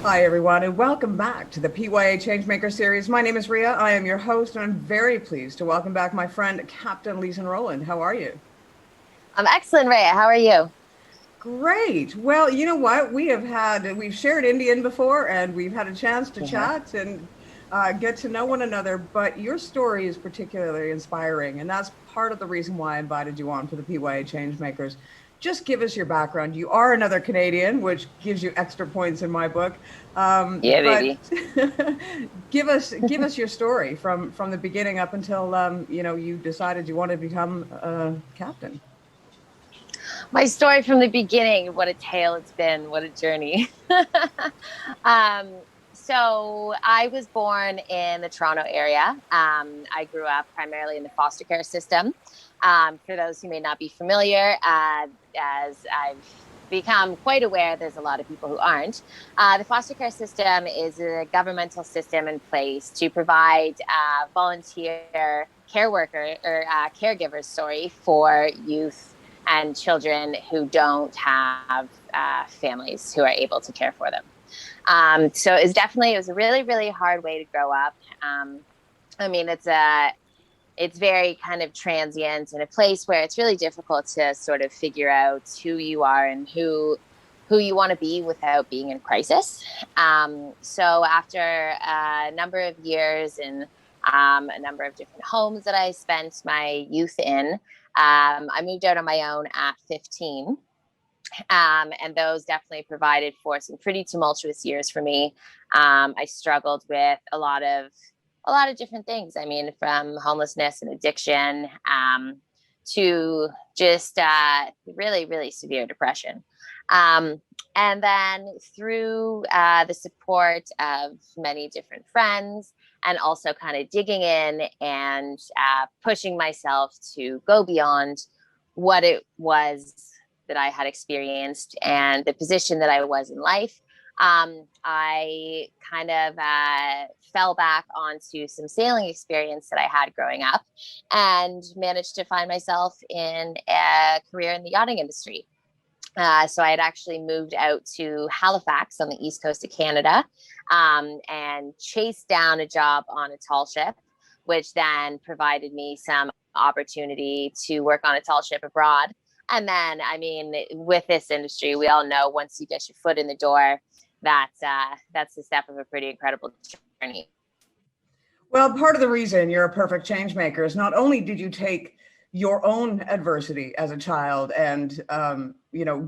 Hi, everyone, and welcome back to the PYA Changemaker series. My name is Ria. I am your host, and I'm very pleased to welcome back my friend, Captain Lisa Roland. How are you? I'm excellent, Ray. How are you? Great. Well, you know what? We've shared Indian before, and we've had a chance to Hmm. chat and get to know one another. But your story is particularly inspiring, and that's part of the reason why I invited you on for the PYA Changemakers. Just give us your background. You are another Canadian, which gives you extra points in my book. Yeah, But baby. give us your story from the beginning up until you decided you wanted to become a captain. My story from the beginning. What a tale it's been. What a journey. um, so I was born in the Toronto area. I grew up primarily in the foster care system. For those who may not be familiar, as I've become quite aware, there's a lot of people who aren't. The foster care system is a governmental system in place to provide volunteer care worker or caregivers, sorry, for youth and children who don't have families who are able to care for them. So it was a really, really hard way to grow up. I mean, it's very kind of transient in a place where it's really difficult to sort of figure out who you are and who you want to be without being in crisis. So after a number of years in a number of different homes that I spent my youth in, I moved out on my own at 15. And those definitely provided for some pretty tumultuous years for me. I struggled with a lot of different things. I mean, from homelessness and addiction to just really, really severe depression. Um, and then through the support of many different friends and also kind of digging in and pushing myself to go beyond what it was that I had experienced and the position that I was in life, I kind of fell back onto some sailing experience that I had growing up and managed to find myself in a career in the yachting industry. So I had actually moved out to Halifax on the east coast of Canada and chased down a job on a tall ship, which then provided me some opportunity to work on a tall ship abroad. And then, I mean, with this industry, we all know once you get your foot in the door, that's the step of a pretty incredible journey. Well, part of the reason you're a perfect change maker is not only did you take your own adversity as a child and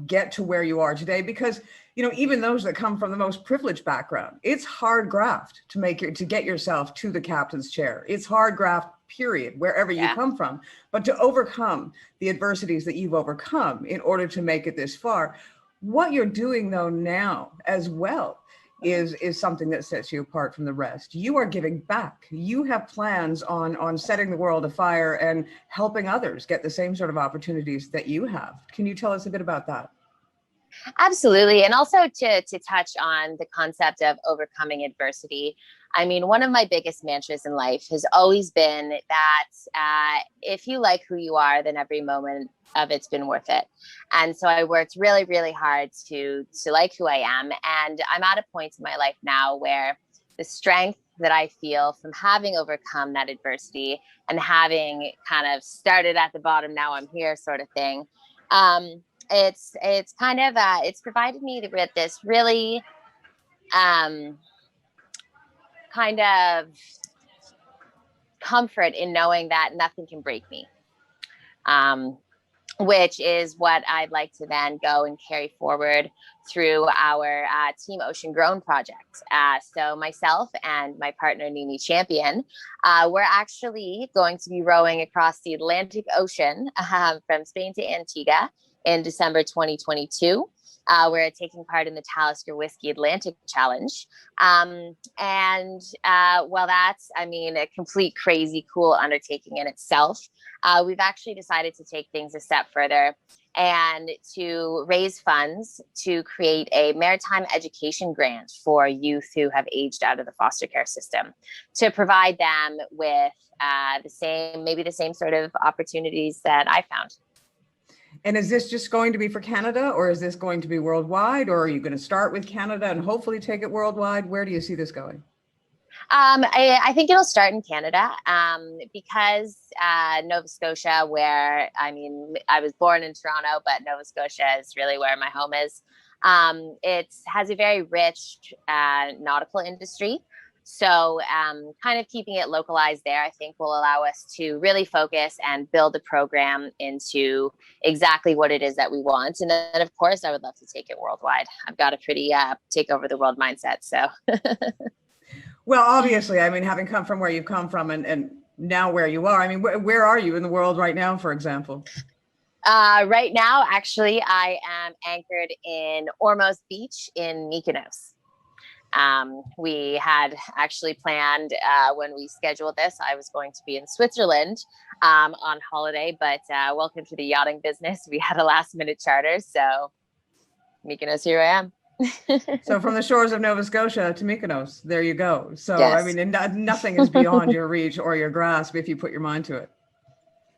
get to where you are today, because even those that come from the most privileged background, it's hard graft to get yourself to the captain's chair. It's hard graft, period, wherever you Yeah. come from. But to overcome the adversities that you've overcome in order to make it this far, what you're doing though now as well is something that sets you apart from the rest. You are giving back. You have plans on setting the world afire and helping others get the same sort of opportunities that you have. Can you tell us a bit about that? Absolutely. And also to touch on the concept of overcoming adversity. I mean, one of my biggest mantras in life has always been that if you like who you are, then every moment of it's been worth it. And so I worked really, really hard to like who I am. And I'm at a point in my life now where the strength that I feel from having overcome that adversity and having kind of started at the bottom, now I'm here sort of thing. Um, it's kind of it's provided me with this really um, kind of comfort in knowing that nothing can break me. Um, which is what I'd like to then go and carry forward through our Team Ocean Grown project. So myself and my partner, Nini Champion, we're actually going to be rowing across the Atlantic Ocean from Spain to Antigua in December 2022. We're taking part in the Talisker Whiskey Atlantic Challenge. Well, that's, I mean, a complete crazy cool undertaking in itself. We've actually decided to take things a step further and to raise funds to create a maritime education grant for youth who have aged out of the foster care system to provide them with maybe the same sort of opportunities that I found. And is this just going to be for Canada, or is this going to be worldwide, or are you going to start with Canada and hopefully take it worldwide? Where do you see this going? I think it'll start in Canada because Nova Scotia, where I was born in Toronto, but Nova Scotia is really where my home is. It has a very rich nautical industry. So kind of keeping it localized there, I think, will allow us to really focus and build a program into exactly what it is that we want. And then, of course, I would love to take it worldwide. I've got a pretty take over the world mindset. So. Well, obviously, I mean, having come from where you've come from and now where you are, I mean, where are you in the world right now, for example? Right now, actually, I am anchored in Ormuz Beach in Mykonos. We had actually planned when we scheduled this, I was going to be in Switzerland on holiday, but welcome to the yachting business. We had a last minute charter. So Mykonos, here I am. So from the shores of Nova Scotia to Mykonos, there you go. So, yes. I mean, nothing is beyond your reach or your grasp if you put your mind to it.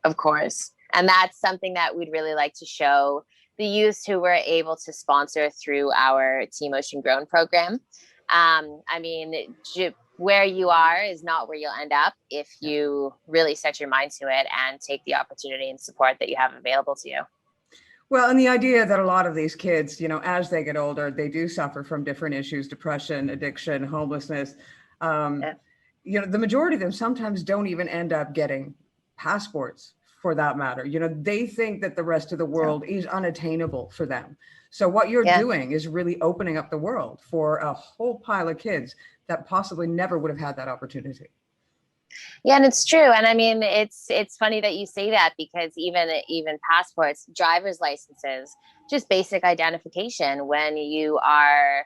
Of course. And that's something that we'd really like to show the youth who we're able to sponsor through our Team Ocean Grown program. I mean, where you are is not where you'll end up if you really set your mind to it and take the opportunity and support that you have available to you. Well, and the idea that a lot of these kids, you know, as they get older, they do suffer from different issues, depression, addiction, homelessness. You know, the majority of them sometimes don't even end up getting passports for that matter. You know, they think that the rest of the world is unattainable for them. So what you're doing is really opening up the world for a whole pile of kids that possibly never would have had that opportunity. Yeah, and it's true. And I mean, it's funny that you say that, because even passports, driver's licenses, just basic identification when you are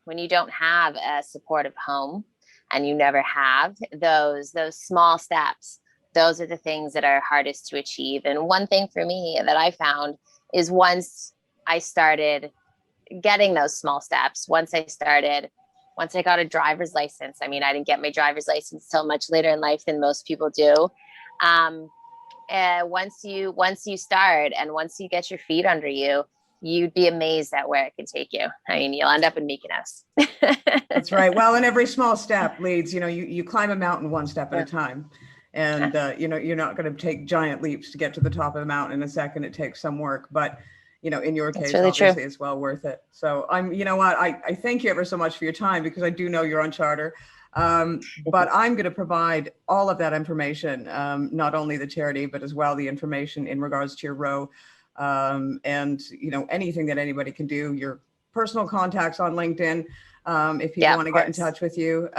when you don't have a supportive home and you never have those small steps, those are the things that are hardest to achieve. And one thing for me that I found is once I started getting those small steps, once I got a driver's license. I mean, I didn't get my driver's license till much later in life than most people do. Once you start and once you get your feet under you, you'd be amazed at where it can take you. I mean, you'll end up in Mykonos. That's right. Well, and every small step leads, you know, you climb a mountain one step at a time. And, you know, you're not going to take giant leaps to get to the top of the mountain in a second. It takes some work, but you know, in your case, really obviously it's well worth it. So you know what, I thank you ever so much for your time, because I do know you're on charter. But I'm going to provide all of that information, not only the charity, but as well the information in regards to your row. And, you know, anything that anybody can do, your personal contacts on LinkedIn, if people want to get in touch with you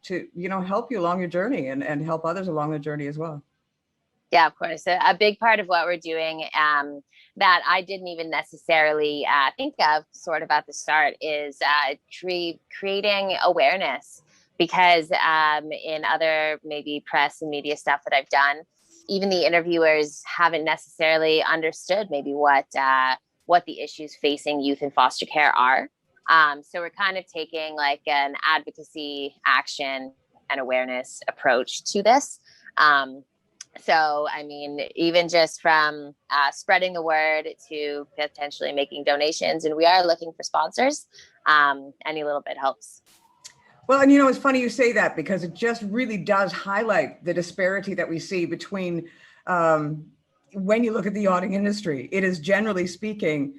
to, you know, help you along your journey and help others along the journey as well. Yeah, of course. A big part of what we're doing that I didn't even necessarily think of sort of at the start is creating awareness, because in other maybe press and media stuff that I've done, even the interviewers haven't necessarily understood maybe what the issues facing youth in foster care are. So we're kind of taking like an advocacy, action, and awareness approach to this. So, I mean, even just from spreading the word to potentially making donations, and we are looking for sponsors, any little bit helps. Well, and you know, it's funny you say that, because it just really does highlight the disparity that we see between when you look at the yachting industry. It is, generally speaking,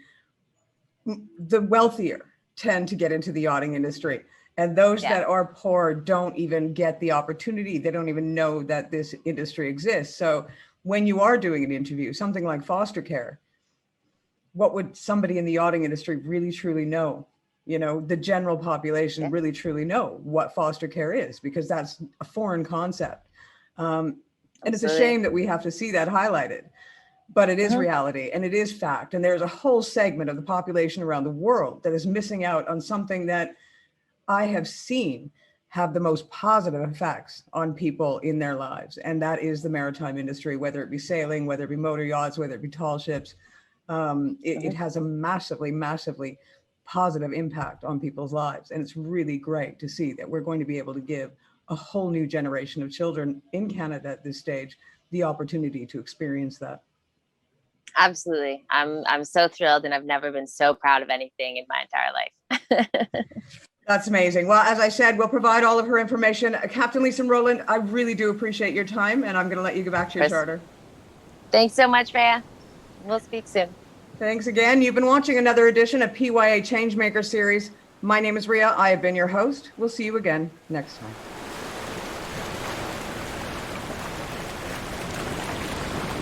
the wealthier tend to get into the yachting industry. And those that are poor don't even get the opportunity. They don't even know that this industry exists. So when you are doing an interview, something like foster care, what would somebody in the yachting industry really truly know? You know, the general population really truly know what foster care is, because that's a foreign concept. And it's a shame that we have to see that highlighted, but it is reality and it is fact. And there's a whole segment of the population around the world that is missing out on something that I have seen have the most positive effects on people in their lives. And that is the maritime industry, whether it be sailing, whether it be motor yachts, whether it be tall ships. It has a massively, massively positive impact on people's lives. And it's really great to see that we're going to be able to give a whole new generation of children in Canada at this stage the opportunity to experience that. Absolutely. I'm so thrilled, and I've never been so proud of anything in my entire life. That's amazing. Well, as I said, we'll provide all of her information. Captain Lisa Roland, I really do appreciate your time, and I'm going to let you go back to your charter. Thanks so much, Rhea. We'll speak soon. Thanks again. You've been watching another edition of PYA Changemaker series. My name is Rhea. I have been your host. We'll see you again next time.